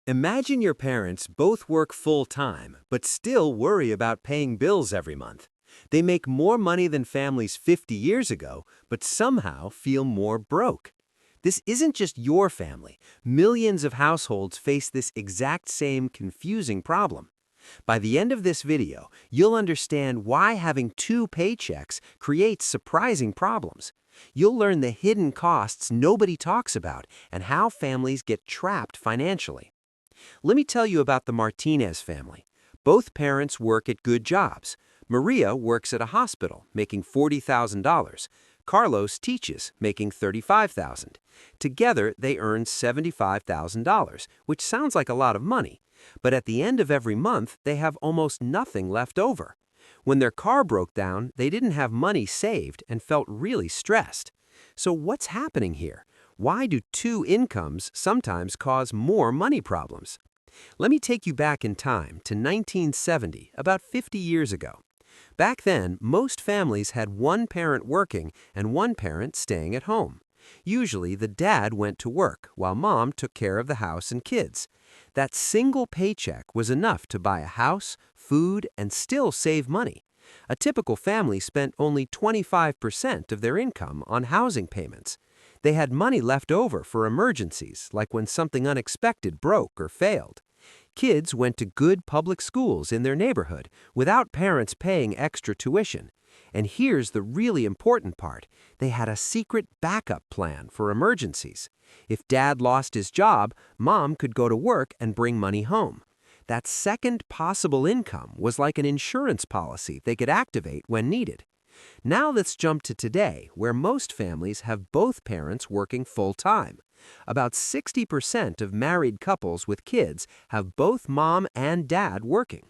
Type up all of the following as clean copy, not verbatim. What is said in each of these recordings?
Imagine your parents both work full-time, but still worry about paying bills every month. They make more money than families 50 years ago, but somehow feel more broke. This isn't just your family. Millions of households face this exact same confusing problem. By the end of this video, you'll understand why having two paychecks creates surprising problems. You'll learn the hidden costs nobody talks about and how families get trapped financially. Let me tell you about the Martinez family. Both parents work at good jobs. Maria works at a hospital, making $40,000. Carlos teaches, making $35,000. Together, they earn $75,000, which sounds like a lot of money. But at the end of every month, they have almost nothing left over. When their car broke down, they didn't have money saved and felt really stressed. So what's happening here? Why do two incomes sometimes cause more money problems? Let me take you back in time to 1970, about 50 years ago. Back then, most families had one parent working and one parent staying at home. Usually, the dad went to work while mom took care of the house and kids. That single paycheck was enough to buy a house, food, and still save money. A typical family spent only 25% of their income on housing payments. They had money left over for emergencies, like when something unexpected broke or failed. Kids went to good public schools in their neighborhood without parents paying extra tuition. And here's the really important part. They had a secret backup plan for emergencies. If dad lost his job, mom could go to work and bring money home. That second possible income was like an insurance policy they could activate when needed. Now let's jump to today, where most families have both parents working full-time. About 60% of married couples with kids have both mom and dad working.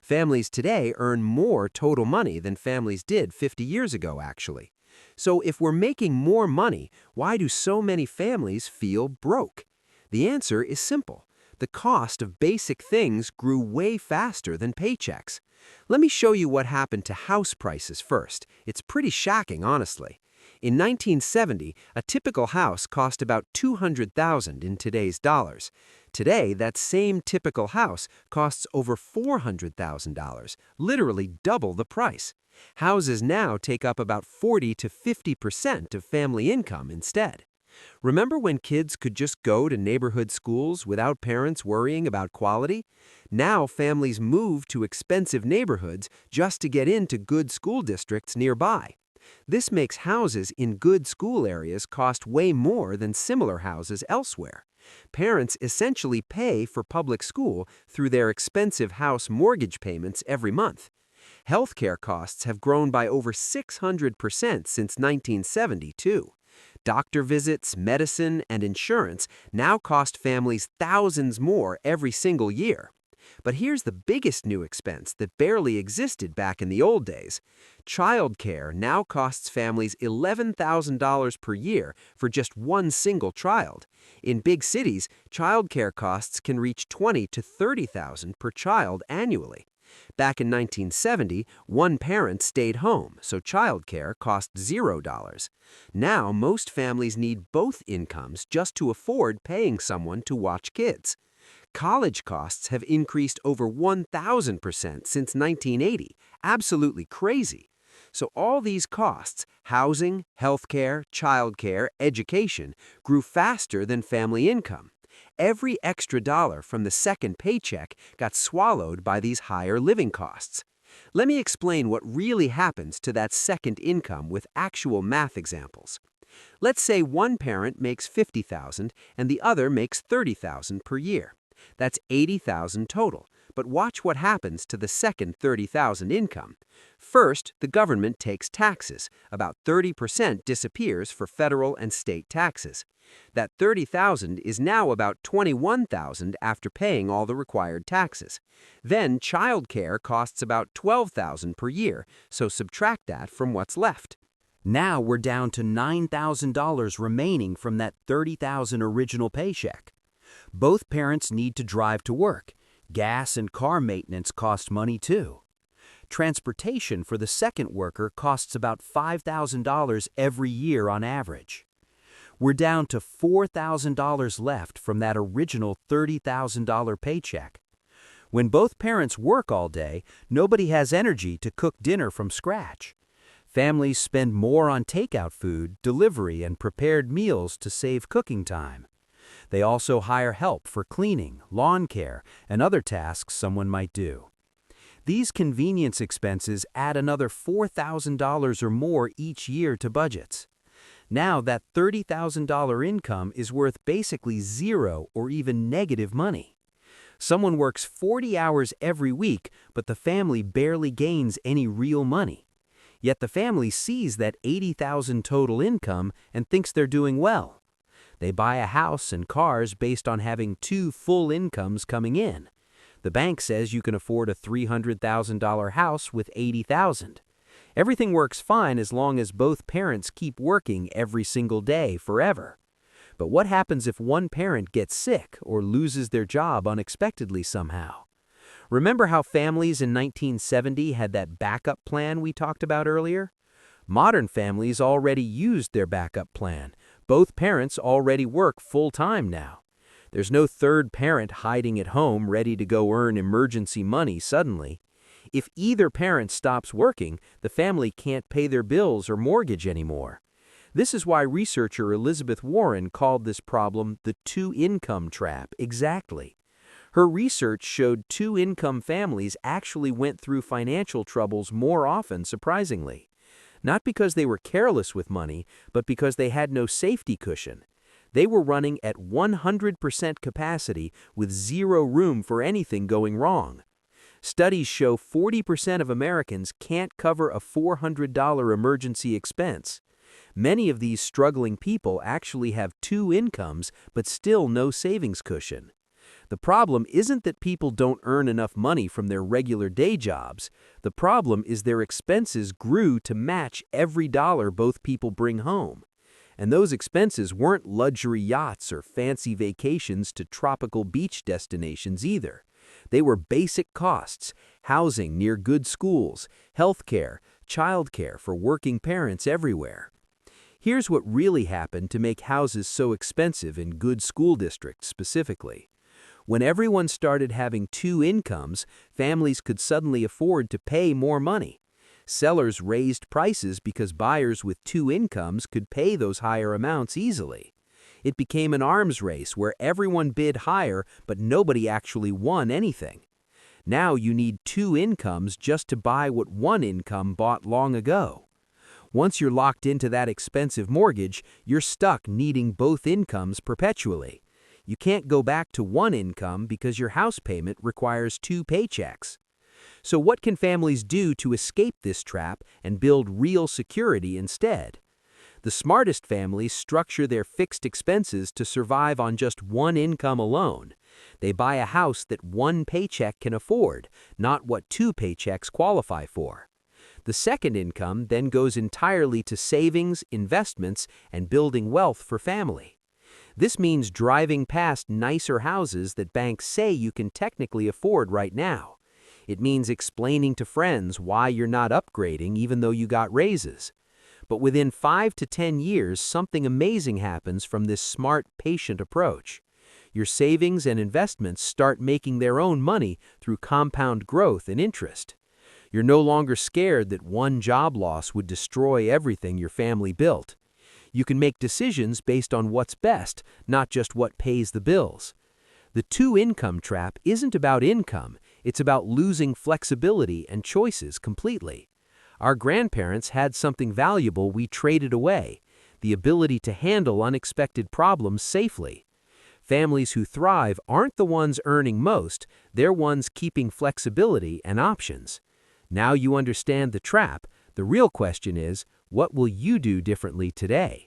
Families today earn more total money than families did 50 years ago, actually. So if we're making more money, why do so many families feel broke? The answer is simple. The cost of basic things grew way faster than paychecks. Let me show you what happened to house prices first. It's pretty shocking, honestly. In 1970, a typical house cost about $200,000 in today's dollars. Today, that same typical house costs over $400,000, literally double the price. Houses now take up about 40 to 50% of family income instead. Remember when kids could just go to neighborhood schools without parents worrying about quality? Now families move to expensive neighborhoods just to get into good school districts nearby. This makes houses in good school areas cost way more than similar houses elsewhere. Parents essentially pay for public school through their expensive house mortgage payments every month. Healthcare costs have grown by over 600% since 1970, too. Doctor visits, medicine, and insurance now cost families thousands more every single year. But here's the biggest new expense that barely existed back in the old days. Childcare now costs families $11,000 per year for just one single child. In big cities, childcare costs can reach $20,000 to $30,000 per child annually. Back in 1970, one parent stayed home, so childcare cost $0. Now, most families need both incomes just to afford paying someone to watch kids. College costs have increased over 1,000% since 1980. Absolutely crazy. So all these costs, housing, healthcare, childcare, education, grew faster than family income. Every extra dollar from the second paycheck got swallowed by these higher living costs. Let me explain what really happens to that second income with actual math examples. Let's say one parent makes $50,000 and the other makes $30,000 per year. That's $80,000 total, but watch what happens to the second $30,000 income. First, the government takes taxes. About 30% disappears for federal and state taxes. That $30,000 is now about $21,000 after paying all the required taxes. Then childcare costs about $12,000 per year, so subtract that from what's left. Now we're down to $9,000 remaining from that $30,000 original paycheck. Both parents need to drive to work. Gas and car maintenance cost money too. Transportation for the second worker costs about $5,000 every year on average. We're down to $4,000 left from that original $30,000 paycheck. When both parents work all day, nobody has energy to cook dinner from scratch. Families spend more on takeout food, delivery, and prepared meals to save cooking time. They also hire help for cleaning, lawn care, and other tasks someone might do. These convenience expenses add another $4,000 or more each year to budgets. Now that $30,000 income is worth basically zero or even negative money. Someone works 40 hours every week, but the family barely gains any real money. Yet the family sees that $80,000 total income and thinks they're doing well. They buy a house and cars based on having two full incomes coming in. The bank says you can afford a $300,000 house with $80,000. Everything works fine as long as both parents keep working every single day forever. But what happens if one parent gets sick or loses their job unexpectedly somehow? Remember how families in 1970 had that backup plan we talked about earlier? Modern families already used their backup plan. Both parents already work full-time now. There's no third parent hiding at home ready to go earn emergency money suddenly. If either parent stops working, the family can't pay their bills or mortgage anymore. This is why researcher Elizabeth Warren called this problem the two-income trap exactly. Her research showed two-income families actually went through financial troubles more often, surprisingly. Not because they were careless with money, but because they had no safety cushion. They were running at 100% capacity with zero room for anything going wrong. Studies show 40% of Americans can't cover a $400 emergency expense. Many of these struggling people actually have two incomes but still no savings cushion. The problem isn't that people don't earn enough money from their regular day jobs. The problem is their expenses grew to match every dollar both people bring home. And those expenses weren't luxury yachts or fancy vacations to tropical beach destinations either. They were basic costs: housing near good schools, healthcare, childcare for working parents everywhere. Here's what really happened to make houses so expensive in good school districts specifically. When everyone started having two incomes, families could suddenly afford to pay more money. Sellers raised prices because buyers with two incomes could pay those higher amounts easily. It became an arms race where everyone bid higher, but nobody actually won anything. Now you need two incomes just to buy what one income bought long ago. Once you're locked into that expensive mortgage, you're stuck needing both incomes perpetually. You can't go back to one income because your house payment requires two paychecks. So what can families do to escape this trap and build real security instead? The smartest families structure their fixed expenses to survive on just one income alone. They buy a house that one paycheck can afford, not what two paychecks qualify for. The second income then goes entirely to savings, investments, and building wealth for family. This means driving past nicer houses that banks say you can technically afford right now. It means explaining to friends why you're not upgrading even though you got raises. But within 5 to 10 years, something amazing happens from this smart, patient approach. Your savings and investments start making their own money through compound growth and interest. You're no longer scared that one job loss would destroy everything your family built. You can make decisions based on what's best, not just what pays the bills. The two-income trap isn't about income, it's about losing flexibility and choices completely. Our grandparents had something valuable we traded away: the ability to handle unexpected problems safely. Families who thrive aren't the ones earning most, they're ones keeping flexibility and options. Now you understand the trap. The real question is, what will you do differently today?